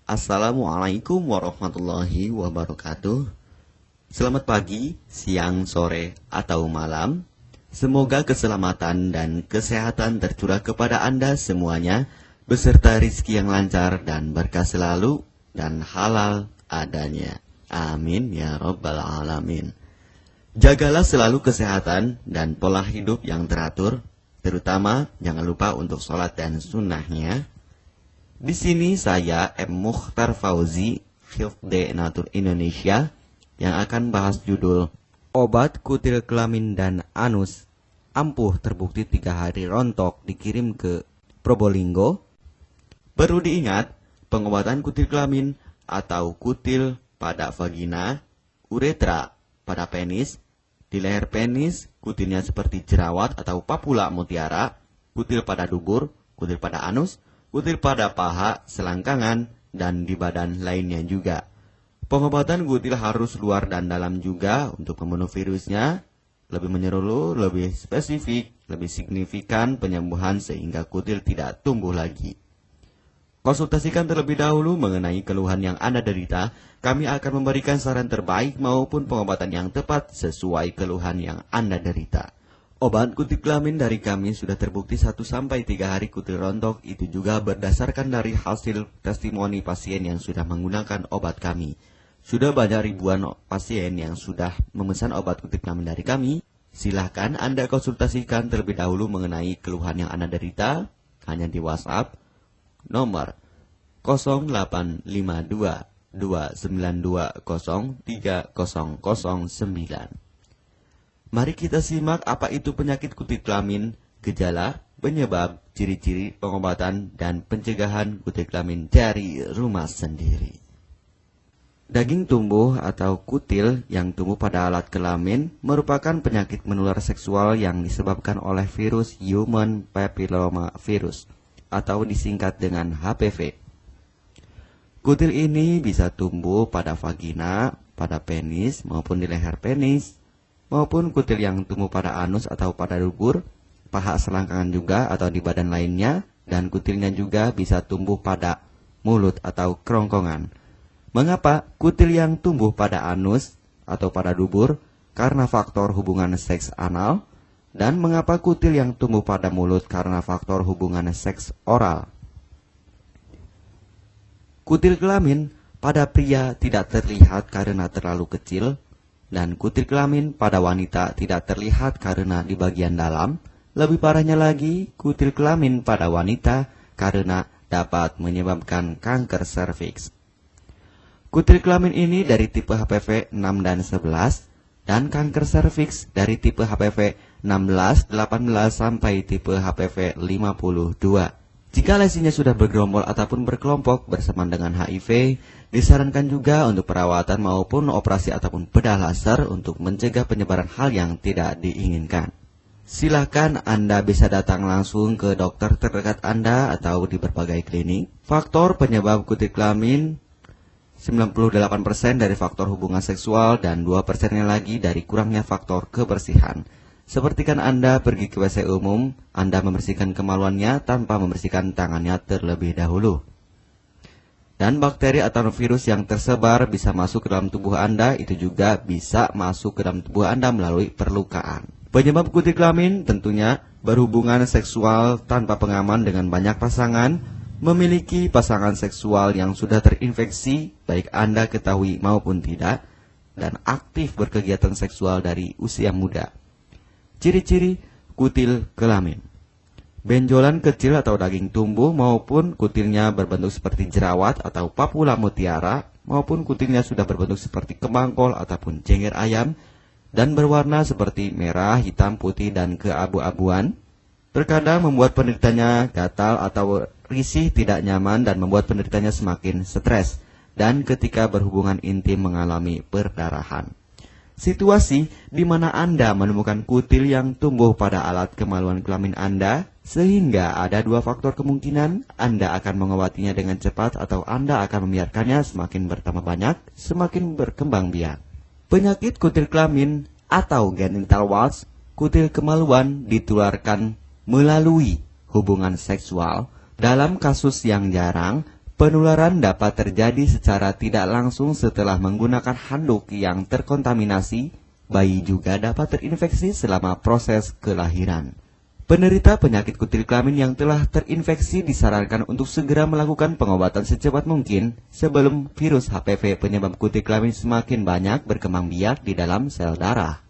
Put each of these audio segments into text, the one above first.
Assalamualaikum warahmatullahi wabarakatuh. Selamat pagi, siang, sore, atau malam. Semoga keselamatan dan kesehatan tercurah kepada Anda semuanya, beserta rizki yang lancar dan berkah selalu dan halal adanya. Amin ya rabbal alamin. Jagalah selalu kesehatan dan pola hidup yang teratur, terutama jangan lupa untuk sholat dan sunnahnya. Di sini saya M. Mukhtar Fauzi, Hifdz Natur Indonesia, yang akan bahas judul Obat Kutil Kelamin dan Anus ampuh terbukti 3 hari rontok dikirim ke Probolinggo. Perlu diingat, pengobatan kutil kelamin atau kutil pada vagina, uretra pada penis, di leher penis, kutilnya seperti jerawat atau papula mutiara, kutil pada dubur, kutil pada anus, kutil pada paha, selangkangan, dan di badan lainnya juga. Pengobatan kutil harus luar dan dalam juga untuk membunuh virusnya, lebih menyeluruh, lebih spesifik, lebih signifikan penyembuhan sehingga kutil tidak tumbuh lagi. Konsultasikan terlebih dahulu mengenai keluhan yang Anda derita, kami akan memberikan saran terbaik maupun pengobatan yang tepat sesuai keluhan yang Anda derita. Obat kutil kelamin dari kami sudah terbukti 1-3 hari kutil rontok, itu juga berdasarkan dari hasil testimoni pasien yang sudah menggunakan obat kami. Sudah banyak ribuan pasien yang sudah memesan obat kutil kelamin dari kami. Silahkan Anda konsultasikan terlebih dahulu mengenai keluhan yang Anda derita, hanya di WhatsApp nomor 0852 292 03009. Mari kita simak apa itu penyakit kutil kelamin, gejala, penyebab, ciri-ciri, pengobatan, dan pencegahan kutil kelamin dari rumah sendiri. Daging tumbuh atau kutil yang tumbuh pada alat kelamin merupakan penyakit menular seksual yang disebabkan oleh virus Human Papilloma Virus atau disingkat dengan HPV. Kutil ini bisa tumbuh pada vagina, pada penis, maupun di leher penis, maupun kutil yang tumbuh pada anus atau pada dubur, paha selangkangan juga atau di badan lainnya, dan kutilnya juga bisa tumbuh pada mulut atau kerongkongan. Mengapa kutil yang tumbuh pada anus atau pada dubur? Karena faktor hubungan seks anal. Dan mengapa kutil yang tumbuh pada mulut? Karena faktor hubungan seks oral. Kutil kelamin pada pria tidak terlihat karena terlalu kecil, dan kutil kelamin pada wanita tidak terlihat karena di bagian dalam. Lebih parahnya lagi, kutil kelamin pada wanita karena dapat menyebabkan kanker serviks. Kutil kelamin ini dari tipe HPV 6 dan 11, dan kanker serviks dari tipe HPV 16, 18 sampai tipe HPV 52. Jika lesinya sudah bergerombol ataupun berkelompok bersamaan dengan HIV, disarankan juga untuk perawatan maupun operasi ataupun bedah laser untuk mencegah penyebaran hal yang tidak diinginkan. Silakan Anda bisa datang langsung ke dokter terdekat Anda atau di berbagai klinik. Faktor penyebab kutil kelamin 98% dari faktor hubungan seksual dan 2%-nya lagi dari kurangnya faktor kebersihan. Seperti kan Anda pergi ke WC umum, Anda membersihkan kemaluannya tanpa membersihkan tangannya terlebih dahulu. Dan bakteri atau virus yang tersebar bisa masuk ke dalam tubuh Anda, itu juga bisa masuk ke dalam tubuh Anda melalui perlukaan. Penyebab kutil kelamin tentunya berhubungan seksual tanpa pengaman dengan banyak pasangan, memiliki pasangan seksual yang sudah terinfeksi, baik Anda ketahui maupun tidak, dan aktif berkegiatan seksual dari usia muda. Ciri-ciri kutil kelamin: benjolan kecil atau daging tumbuh maupun kutilnya berbentuk seperti jerawat atau papula mutiara, maupun kutilnya sudah berbentuk seperti kembang kol ataupun cengger ayam dan berwarna seperti merah, hitam, putih, dan keabu-abuan. Terkadang membuat penderitanya gatal atau risih, tidak nyaman, dan membuat penderitanya semakin stres, dan ketika berhubungan intim mengalami perdarahan. Situasi di mana Anda menemukan kutil yang tumbuh pada alat kemaluan kelamin Anda, sehingga ada 2 faktor kemungkinan: Anda akan mengobatinya dengan cepat atau Anda akan membiarkannya semakin bertambah banyak, semakin berkembang biak. Penyakit kutil kelamin atau genital warts, kutil kemaluan ditularkan melalui hubungan seksual. Dalam kasus yang jarang, Penularan dapat terjadi secara tidak langsung setelah menggunakan handuk yang terkontaminasi. Bayi juga dapat terinfeksi selama proses kelahiran. Penderita penyakit kutil kelamin yang telah terinfeksi disarankan untuk segera melakukan pengobatan secepat mungkin sebelum virus HPV penyebab kutil kelamin semakin banyak berkembang biak di dalam sel darah.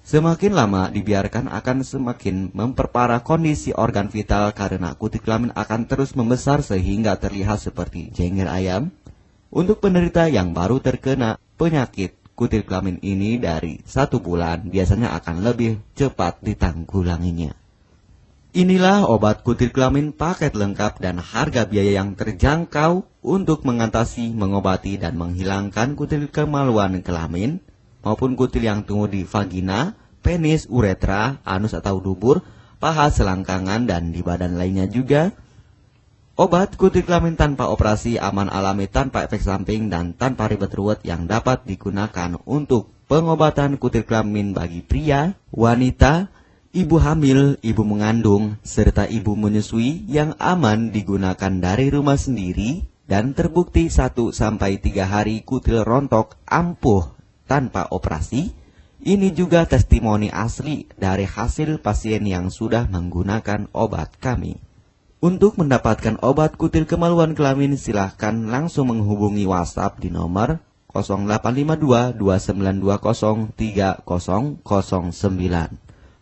Semakin lama dibiarkan akan semakin memperparah kondisi organ vital karena kutil kelamin akan terus membesar sehingga terlihat seperti jengger ayam. Untuk penderita yang baru terkena penyakit kutil kelamin ini dari 1 bulan biasanya akan lebih cepat ditanggulanginya. Inilah obat kutil kelamin paket lengkap dan harga biaya yang terjangkau untuk mengatasi, mengobati, dan menghilangkan kutil kemaluan kelamin maupun kutil yang tumbuh di vagina, penis, uretra, anus atau dubur, paha, selangkangan, dan di badan lainnya juga. Obat kutil kelamin tanpa operasi, aman alami, tanpa efek samping, dan tanpa ribet ruwet yang dapat digunakan untuk pengobatan kutil kelamin bagi pria, wanita, ibu hamil, ibu mengandung, serta ibu menyusui yang aman digunakan dari rumah sendiri dan terbukti 1-3 hari kutil rontok ampuh tanpa operasi. Ini juga testimoni asli dari hasil pasien yang sudah menggunakan obat kami. Untuk mendapatkan obat kutil kemaluan kelamin, silahkan langsung menghubungi WhatsApp di nomor 0852 2920 3009.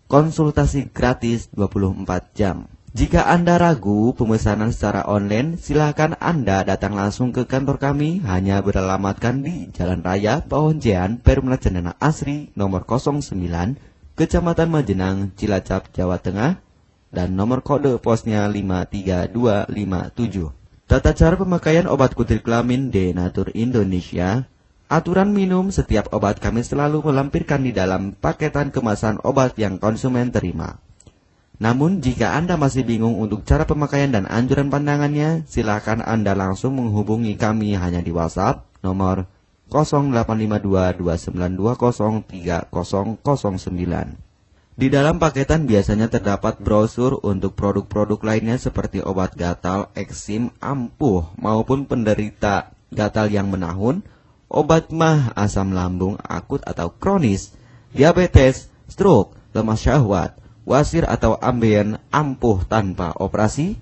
Konsultasi gratis 24 jam. Jika Anda ragu pemesanan secara online, silahkan Anda datang langsung ke kantor kami, hanya beralamatkan di Jalan Raya Pahonjean, Perumna Cendana Asri, nomor 09, Kecamatan Majenang, Cilacap, Jawa Tengah, dan nomor kode posnya 53257. Tata cara pemakaian obat kutil kelamin Denatur Indonesia. Aturan minum setiap obat kami selalu melampirkan di dalam paketan kemasan obat yang konsumen terima. Namun jika Anda masih bingung untuk cara pemakaian dan anjuran pandangannya, silakan Anda langsung menghubungi kami hanya di WhatsApp nomor 0852 2920 3009. Di dalam paketan biasanya terdapat brosur untuk produk-produk lainnya seperti obat gatal, eksim, ampuh, maupun penderita gatal yang menahun, obat mah, asam lambung akut atau kronis, diabetes, stroke, lemah syahwat, wasir atau ambien, ampuh tanpa operasi,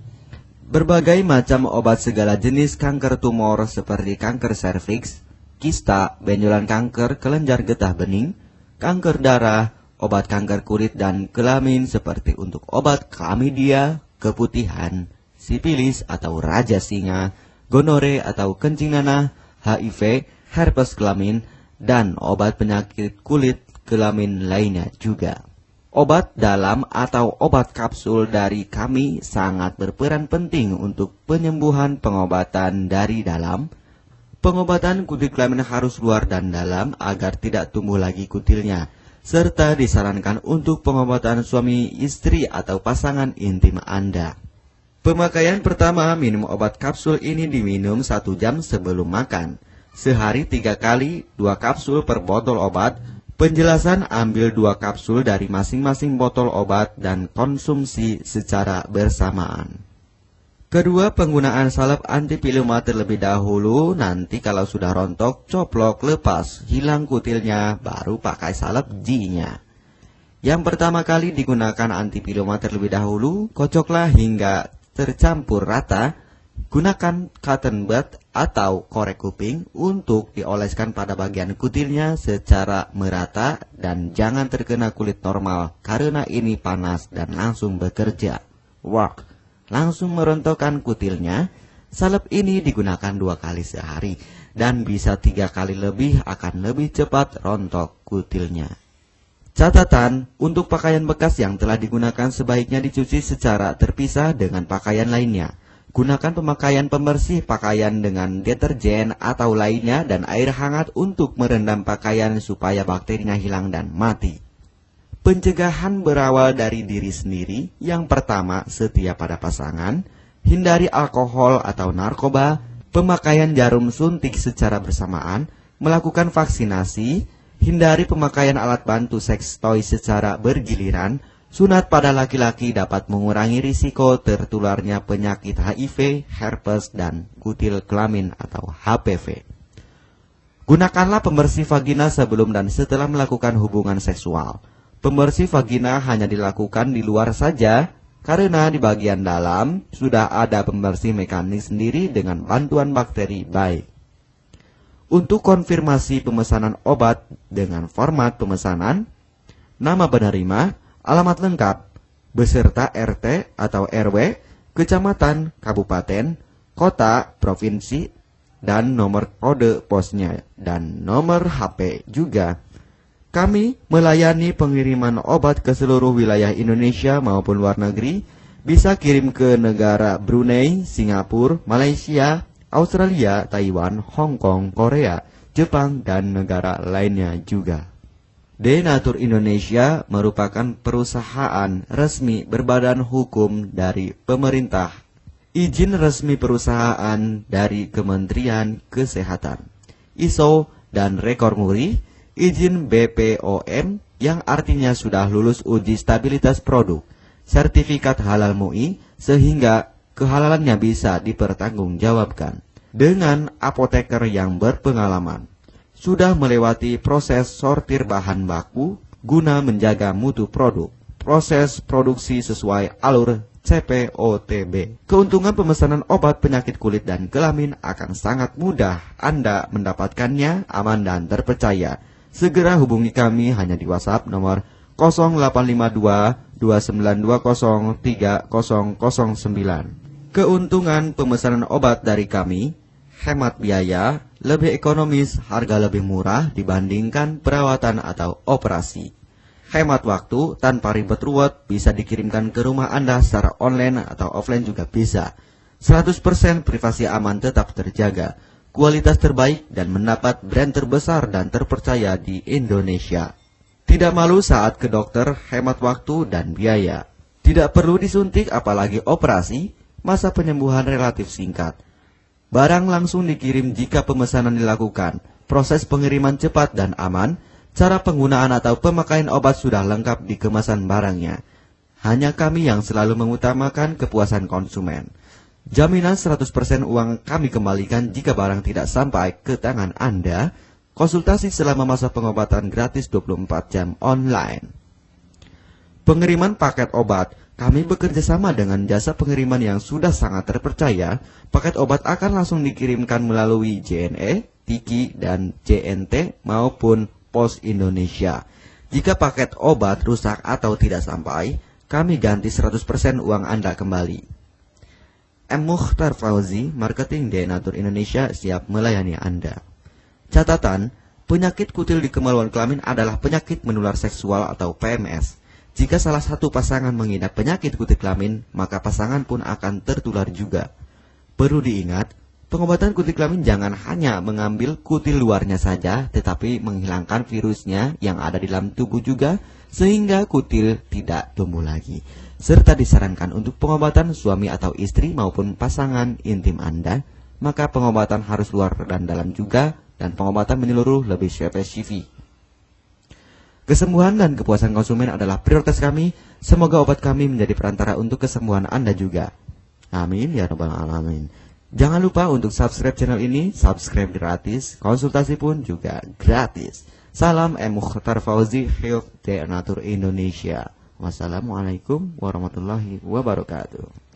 berbagai macam obat segala jenis kanker tumor seperti kanker serviks, kista, benjolan kanker, kelenjar getah bening, kanker darah, obat kanker kulit dan kelamin seperti untuk obat klamidia, keputihan, sipilis atau raja singa, gonore atau kencing nanah, HIV, herpes kelamin, dan obat penyakit kulit kelamin lainnya juga. Obat dalam atau obat kapsul dari kami sangat berperan penting untuk penyembuhan pengobatan dari dalam. Pengobatan kutil kelamin harus luar dan dalam agar tidak tumbuh lagi kutilnya, serta disarankan untuk pengobatan suami, istri, atau pasangan intim Anda. Pemakaian pertama, minum obat kapsul ini diminum 1 jam sebelum makan. Sehari 3 kali, 2 kapsul per botol obat. Penjelasan, ambil 2 kapsul dari masing-masing botol obat dan konsumsi secara bersamaan. Kedua, penggunaan salep antipiluma terlebih dahulu, nanti kalau sudah rontok, coplok, lepas, hilang kutilnya, baru pakai salep G-nya. Yang pertama kali digunakan antipiluma terlebih dahulu, kocoklah hingga tercampur rata, gunakan cotton bud atau korek kuping untuk dioleskan pada bagian kutilnya secara merata dan jangan terkena kulit normal, karena ini panas dan langsung bekerja. Work. Langsung merontokkan kutilnya. Salep ini digunakan 2 kali sehari dan bisa 3 kali lebih akan lebih cepat rontok kutilnya. Catatan, untuk pakaian bekas yang telah digunakan sebaiknya dicuci secara terpisah dengan pakaian lainnya. Gunakan pemakaian pembersih pakaian dengan deterjen atau lainnya dan air hangat untuk merendam pakaian supaya bakterinya hilang dan mati. Pencegahan berawal dari diri sendiri. Yang pertama, setia pada pasangan, hindari alkohol atau narkoba, pemakaian jarum suntik secara bersamaan, melakukan vaksinasi, hindari pemakaian alat bantu seks toy secara bergiliran, Sunat pada laki-laki dapat mengurangi risiko tertularnya penyakit HIV, herpes, dan kutil kelamin atau HPV. Gunakanlah pembersih vagina sebelum dan setelah melakukan hubungan seksual. Pembersih vagina hanya dilakukan di luar saja, karena di bagian dalam sudah ada pembersih mekanik sendiri dengan bantuan bakteri baik. Untuk konfirmasi pemesanan obat dengan format pemesanan, nama penerima, alamat lengkap, beserta RT atau RW, kecamatan, kabupaten, kota, provinsi, dan nomor kode posnya, dan nomor HP juga. Kami melayani pengiriman obat ke seluruh wilayah Indonesia maupun luar negeri, bisa kirim ke negara Brunei, Singapura, Malaysia, Australia, Taiwan, Hong Kong, Korea, Jepang, dan negara lainnya juga. Denatur Indonesia merupakan perusahaan resmi berbadan hukum dari pemerintah. Izin resmi perusahaan dari Kementerian Kesehatan. ISO dan rekor muri, izin BPOM yang artinya sudah lulus uji stabilitas produk, sertifikat halal MUI sehingga kehalalannya bisa dipertanggungjawabkan. Dengan apoteker yang berpengalaman. Sudah melewati proses sortir bahan baku guna menjaga mutu produk, proses produksi sesuai alur CPOTB. Keuntungan pemesanan obat penyakit kulit dan kelamin akan sangat mudah Anda mendapatkannya aman dan terpercaya. Segera hubungi kami hanya di WhatsApp nomor 0852 2920 3009. Keuntungan pemesanan obat dari kami, hemat biaya, lebih ekonomis, harga lebih murah dibandingkan perawatan atau operasi. Hemat waktu tanpa ribet ruwet, bisa dikirimkan ke rumah Anda secara online atau offline juga bisa. 100% privasi aman tetap terjaga, kualitas terbaik dan mendapat brand terbesar dan terpercaya di Indonesia. Tidak malu saat ke dokter, hemat waktu dan biaya. Tidak perlu disuntik apalagi operasi, masa penyembuhan relatif singkat. Barang langsung dikirim jika pemesanan dilakukan. Proses pengiriman cepat dan aman. Cara penggunaan atau pemakaian obat sudah lengkap di kemasan barangnya. Hanya kami yang selalu mengutamakan kepuasan konsumen. Jaminan 100% uang kami kembalikan jika barang tidak sampai ke tangan Anda. Konsultasi selama masa pengobatan gratis 24 jam online. Pengiriman paket obat. Kami bekerja sama dengan jasa pengiriman yang sudah sangat terpercaya. Paket obat akan langsung dikirimkan melalui JNE, Tiki, dan JNT maupun Pos Indonesia. Jika paket obat rusak atau tidak sampai, kami ganti 100% uang Anda kembali. M. Mukhtar Fauzi, Marketing Denatur Indonesia, siap melayani Anda. Catatan, penyakit kutil di kemaluan kelamin adalah penyakit menular seksual atau PMS. Jika salah satu pasangan mengidap penyakit kutil kelamin, maka pasangan pun akan tertular juga. Perlu diingat, pengobatan kutil kelamin jangan hanya mengambil kutil luarnya saja, tetapi menghilangkan virusnya yang ada di dalam tubuh juga, sehingga kutil tidak tumbuh lagi. Serta disarankan untuk pengobatan suami atau istri maupun pasangan intim Anda, maka pengobatan harus luar dan dalam juga, dan pengobatan menyeluruh lebih spesifik. Kesembuhan dan kepuasan konsumen adalah prioritas kami. Semoga obat kami menjadi perantara untuk kesembuhan Anda juga. Amin ya rabbal alamin. Jangan lupa untuk subscribe channel ini, subscribe gratis, konsultasi pun juga gratis. Salam M. Mukhtar Fauzi, Health Denatur Indonesia. Wassalamualaikum warahmatullahi wabarakatuh.